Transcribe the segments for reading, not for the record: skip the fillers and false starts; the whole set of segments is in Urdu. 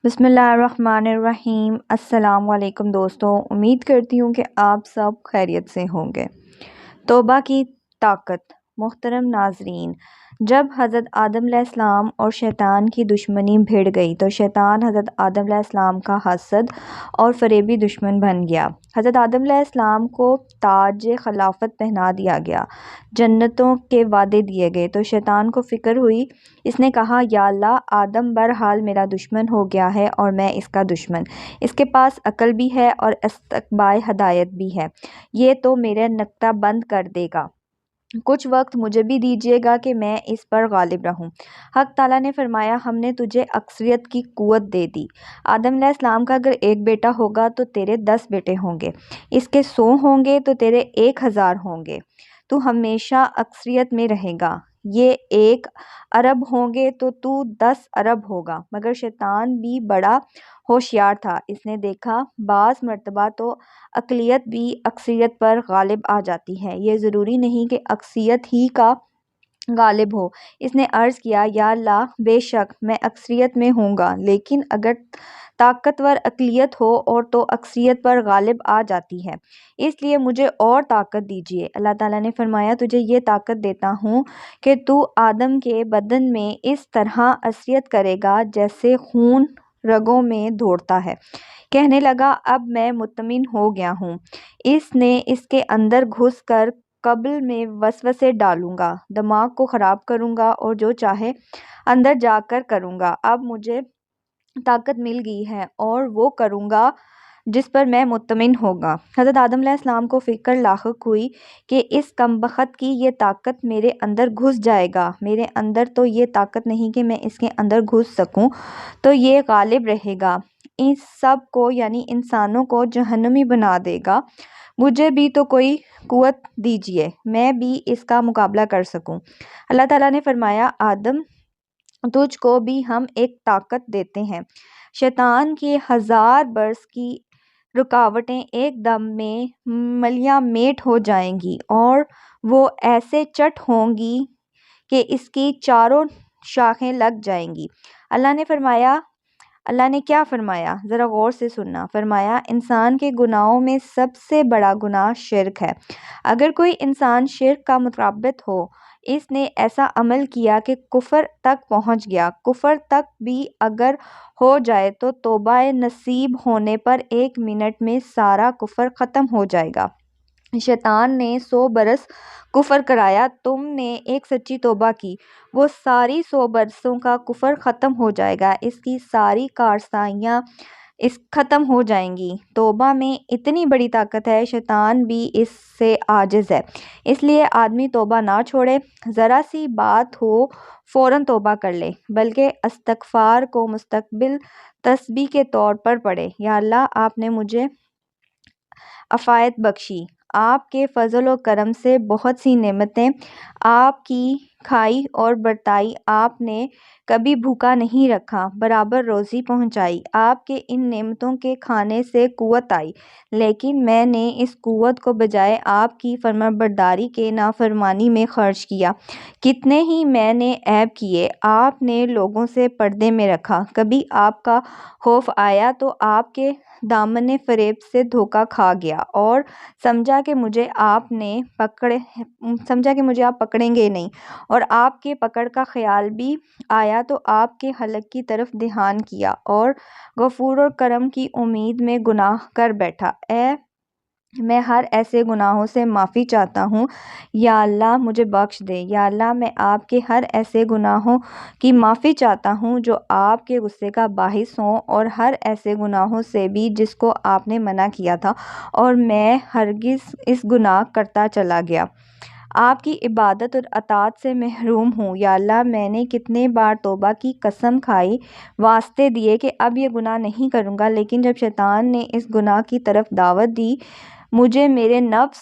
بسم اللہ الرحمن الرحیم۔ السلام علیکم دوستوں، امید کرتی ہوں کہ آپ سب خیریت سے ہوں گے۔ توبہ کی طاقت۔ محترم ناظرین، جب حضرت آدم علیہ السلام اور شیطان کی دشمنی بھڑ گئی تو شیطان حضرت آدم علیہ السلام کا حاسد اور فریبی دشمن بن گیا۔ حضرت آدم علیہ السلام کو تاج خلافت پہنا دیا گیا، جنتوں کے وعدے دیے گئے تو شیطان کو فکر ہوئی۔ اس نے کہا، یا اللہ، آدم بہرحال میرا دشمن ہو گیا ہے اور میں اس کا دشمن۔ اس کے پاس عقل بھی ہے اور استقبائے ہدایت بھی ہے، یہ تو میرے نکتہ بند کر دے گا۔ کچھ وقت مجھے بھی دیجیے گا کہ میں اس پر غالب رہوں۔ حق تعالیٰ نے فرمایا، ہم نے تجھے اکثریت کی قوت دے دی۔ آدم علیہ السلام کا اگر ایک بیٹا ہوگا تو تیرے 10 بیٹے ہوں گے، اس کے 100 ہوں گے تو تیرے 1000 ہوں گے۔ تو ہمیشہ اکثریت میں رہے گا۔ یہ 1 ارب ہوں گے تو تو 10 ارب ہوگا۔ مگر شیطان بھی بڑا ہوشیار تھا، اس نے دیکھا بعض مرتبہ تو اقلیت بھی اکثریت پر غالب آ جاتی ہے، یہ ضروری نہیں کہ اکثریت ہی کا غالب ہو۔ اس نے عرض کیا، یا اللہ، بے شک میں اکثریت میں ہوں گا، لیکن اگر طاقتور اقلیت ہو اور تو اکثریت پر غالب آ جاتی ہے، اس لیے مجھے اور طاقت دیجیے۔ اللہ تعالیٰ نے فرمایا، تجھے یہ طاقت دیتا ہوں کہ تو آدم کے بدن میں اس طرح اثریت کرے گا جیسے خون رگوں میں دوڑتا ہے۔ کہنے لگا، اب میں مطمئن ہو گیا ہوں۔ اس نے اس کے اندر گھس کر قلب میں وسوسے ڈالوں گا، دماغ کو خراب کروں گا اور جو چاہے اندر جا کر کروں گا۔ اب مجھے طاقت مل گئی ہے اور وہ کروں گا جس پر میں مطمئن ہوگا۔ حضرت آدم علیہ السلام کو فکر لاحق ہوئی کہ اس کمبخت کی یہ طاقت میرے اندر گھس جائے گا، میرے اندر تو یہ طاقت نہیں کہ میں اس کے اندر گھس سکوں، تو یہ غالب رہے گا، اس سب کو یعنی انسانوں کو جہنمی بنا دے گا۔ مجھے بھی تو کوئی قوت دیجیے، میں بھی اس کا مقابلہ کر سکوں۔ اللہ تعالیٰ نے فرمایا، آدم، تجھ کو بھی ہم ایک طاقت دیتے ہیں۔ شیطان کی 1000 برس کی رکاوٹیں ایک دم میں ملیاں میٹ ہو جائیں گی اور وہ ایسے چٹ ہوں گی کہ اس کی چاروں شاخیں لگ جائیں گی۔ اللہ نے کیا فرمایا، ذرا غور سے سننا۔ فرمایا، انسان کے گناہوں میں سب سے بڑا گناہ شرک ہے۔ اگر کوئی انسان شرک کا مرتکب ہو، اس نے ایسا عمل کیا کہ کفر تک پہنچ گیا، کفر تک بھی اگر ہو جائے تو توبہ نصیب ہونے پر 1 منٹ میں سارا کفر ختم ہو جائے گا۔ شیطان نے 100 برس کفر کرایا، تم نے ایک سچی توبہ کی، وہ ساری 100 برسوں کا کفر ختم ہو جائے گا، اس کی ساری کارستائیاں ختم ہو جائیں گی۔ توبہ میں اتنی بڑی طاقت ہے، شیطان بھی اس سے عاجز ہے۔ اس لیے آدمی توبہ نہ چھوڑے، ذرا سی بات ہو فوراً توبہ کر لے، بلکہ استغفار کو مستقبل تسبیح کے طور پر پڑھے۔ یا اللہ، آپ نے مجھے عافیت بخشی، آپ کے فضل و کرم سے بہت سی نعمتیں آپ کی کھائی اور برتائی، آپ نے کبھی بھوکا نہیں رکھا، برابر روزی پہنچائی، آپ کے ان نعمتوں کے کھانے سے قوت آئی، لیکن میں نے اس قوت کو بجائے آپ کی فرمانبرداری کے نافرمانی میں خرچ کیا۔ کتنے ہی میں نے عیب کیے، آپ نے لوگوں سے پردے میں رکھا، کبھی آپ کا خوف آیا تو آپ کے دامن فریب سے دھوکہ کھا گیا اور سمجھا کہ مجھے آپ پکڑیں گے نہیں، اور آپ کے پکڑ کا خیال بھی آیا تو آپ کے ہلاک کی طرف دھیان کیا اور غفور و کرم کی امید میں گناہ کر بیٹھا۔ میں ہر ایسے گناہوں سے معافی چاہتا ہوں، یا اللہ مجھے بخش دے۔ یا اللہ، میں آپ کے ہر ایسے گناہوں کی معافی چاہتا ہوں جو آپ کے غصے کا باعث ہوں، اور ہر ایسے گناہوں سے بھی جس کو آپ نے منع کیا تھا اور میں ہرگز اس گناہ کرتا چلا گیا، آپ کی عبادت اور اطاعت سے محروم ہوں۔ یا اللہ، میں نے کتنے بار توبہ کی قسم کھائی، واسطے دیے کہ اب یہ گناہ نہیں کروں گا، لیکن جب شیطان نے اس گناہ کی طرف دعوت دی، مجھے میرے نفس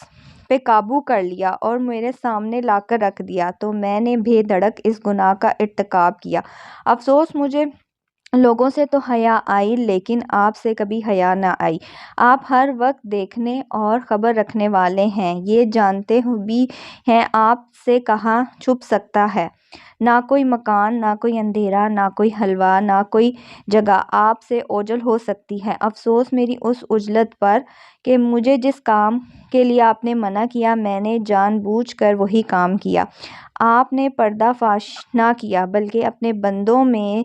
پہ قابو کر لیا اور میرے سامنے لا کر رکھ دیا، تو میں نے بے دھڑک اس گناہ کا ارتکاب کیا۔ افسوس، مجھے لوگوں سے تو حیا آئی لیکن آپ سے کبھی حیا نہ آئی۔ آپ ہر وقت دیکھنے اور خبر رکھنے والے ہیں، یہ جانتے بھی ہیں آپ سے کہاں چھپ سکتا ہے۔ نہ کوئی مکان، نہ کوئی اندھیرا، نہ کوئی حلوہ، نہ کوئی جگہ آپ سے اوجھل ہو سکتی ہے۔ افسوس میری اس عجلت پر کہ مجھے جس کام کے لیے آپ نے منع کیا میں نے جان بوجھ کر وہی کام کیا۔ آپ نے پردہ فاش نہ کیا بلکہ اپنے بندوں میں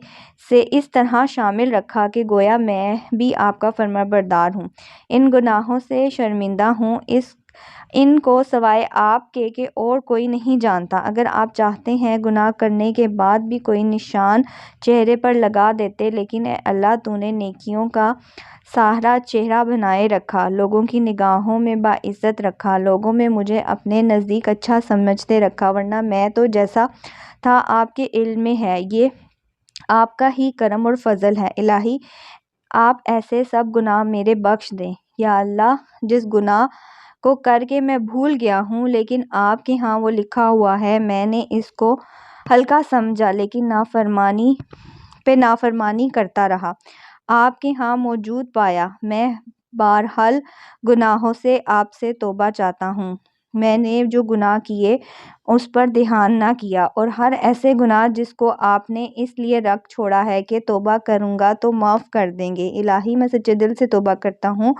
سے اس طرح شامل رکھا کہ گویا میں بھی آپ کا فرمانبردار ہوں۔ ان گناہوں سے شرمندہ ہوں، ان کو سوائے آپ کے کہ اور کوئی نہیں جانتا۔ اگر آپ چاہتے ہیں گناہ کرنے کے بعد بھی کوئی نشان چہرے پر لگا دیتے، لیکن اے اللہ تو نے نیکیوں کا سہرا چہرہ بنائے رکھا، لوگوں کی نگاہوں میں باعزت رکھا، لوگوں میں مجھے اپنے نزدیک اچھا سمجھتے رکھا، ورنہ میں تو جیسا تھا آپ کے علم میں ہے، یہ آپ کا ہی کرم اور فضل ہے۔ الہی آپ ایسے سب گناہ میرے بخش دیں۔ یا اللہ جس گناہ کو کر کے میں بھول گیا ہوں لیکن آپ کے ہاں وہ لکھا ہوا ہے، میں نے اس کو ہلکا سمجھا لیکن نافرمانی کرتا رہا، آپ کے ہاں موجود پایا، میں بہرحال گناہوں سے آپ سے توبہ چاہتا ہوں۔ میں نے جو گناہ کیے اس پر دھیان نہ کیا، اور ہر ایسے گناہ جس کو آپ نے اس لیے رکھ چھوڑا ہے کہ توبہ کروں گا تو معاف کر دیں گے۔ الہی میں سچے دل سے توبہ کرتا ہوں،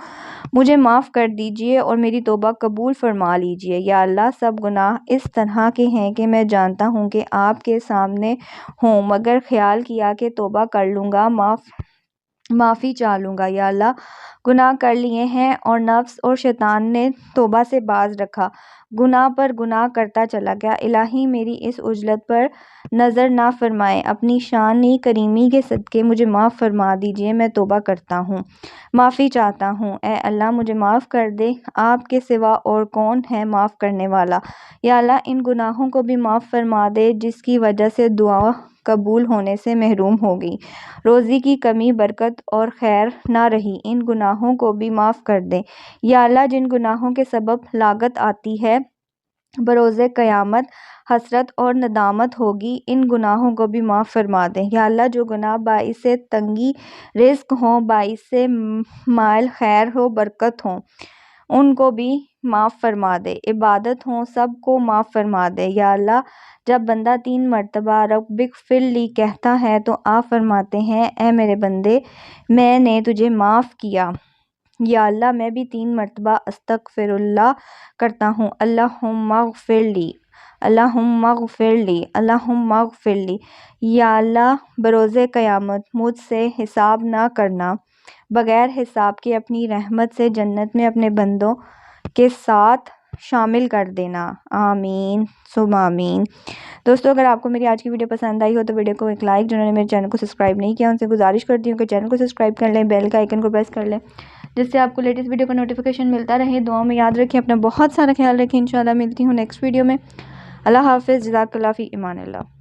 مجھے معاف کر دیجئے اور میری توبہ قبول فرما لیجئے۔ یا اللہ سب گناہ اس طرح کے ہیں کہ میں جانتا ہوں کہ آپ کے سامنے ہوں، مگر خیال کیا کہ توبہ کر لوں گا، معافی چاہ لوں گا۔ یا اللہ گناہ کر لیے ہیں اور نفس اور شیطان نے توبہ سے باز رکھا، گناہ پر گناہ کرتا چلا گیا۔ الہی میری اس عجلت پر نظر نہ فرمائیں، اپنی شان کریمی کے صدقے مجھے معاف فرما دیجئے، میں توبہ کرتا ہوں، معافی چاہتا ہوں۔ اے اللہ مجھے معاف کر دے، آپ کے سوا اور کون ہے معاف کرنے والا۔ یا اللہ ان گناہوں کو بھی معاف فرما دے جس کی وجہ سے دعا قبول ہونے سے محروم ہو گئی، روزی کی کمی، برکت اور خیر نہ رہی، ان گناہوں کو بھی معاف کر دے۔ یا اللہ جن گناہوں کے سبب لاگت آتی ہے، بروز قیامت حسرت اور ندامت ہوگی، ان گناہوں کو بھی معاف فرما دے۔ یا اللہ جو گناہ باعث تنگی رزق ہوں، باعث مال خیر و برکت ہوں، ان کو بھی معاف فرما دے، عبادت ہوں سب کو معاف فرما دے۔ یا اللہ جب بندہ 3 مرتبہ رب اغفر لی کہتا ہے تو آپ فرماتے ہیں اے میرے بندے میں نے تجھے معاف کیا۔ یا اللہ میں بھی 3 مرتبہ استغفر اللہ کرتا ہوں، اللہم اغفر لی، اللہم اغفر لی، اللہم اغفر لی۔ یا اللہ بروز قیامت مجھ سے حساب نہ کرنا، بغیر حساب کے اپنی رحمت سے جنت میں اپنے بندوں کے ساتھ شامل کر دینا، آمین ثم آمین۔ دوستو اگر آپ کو میری آج کی ویڈیو پسند آئی ہو تو ویڈیو کو ایک لائک، جنہوں نے میرے چینل کو سبسکرائب نہیں کیا ان سے گزارش کرتی ہوں کہ چینل کو سبسکرائب کر لیں، بیل کا آئیکن کو پریس کر لیں جس سے آپ کو لیٹسٹ ویڈیو کا نوٹیفیکیشن ملتا رہے۔ دعاؤں میں یاد رکھیں، اپنا بہت سارا خیال رکھیں، انشاءاللہ ملتی ہوں نیکسٹ ویڈیو میں۔ اللہ حافظ، جزاک اللہ فی امان اللہ۔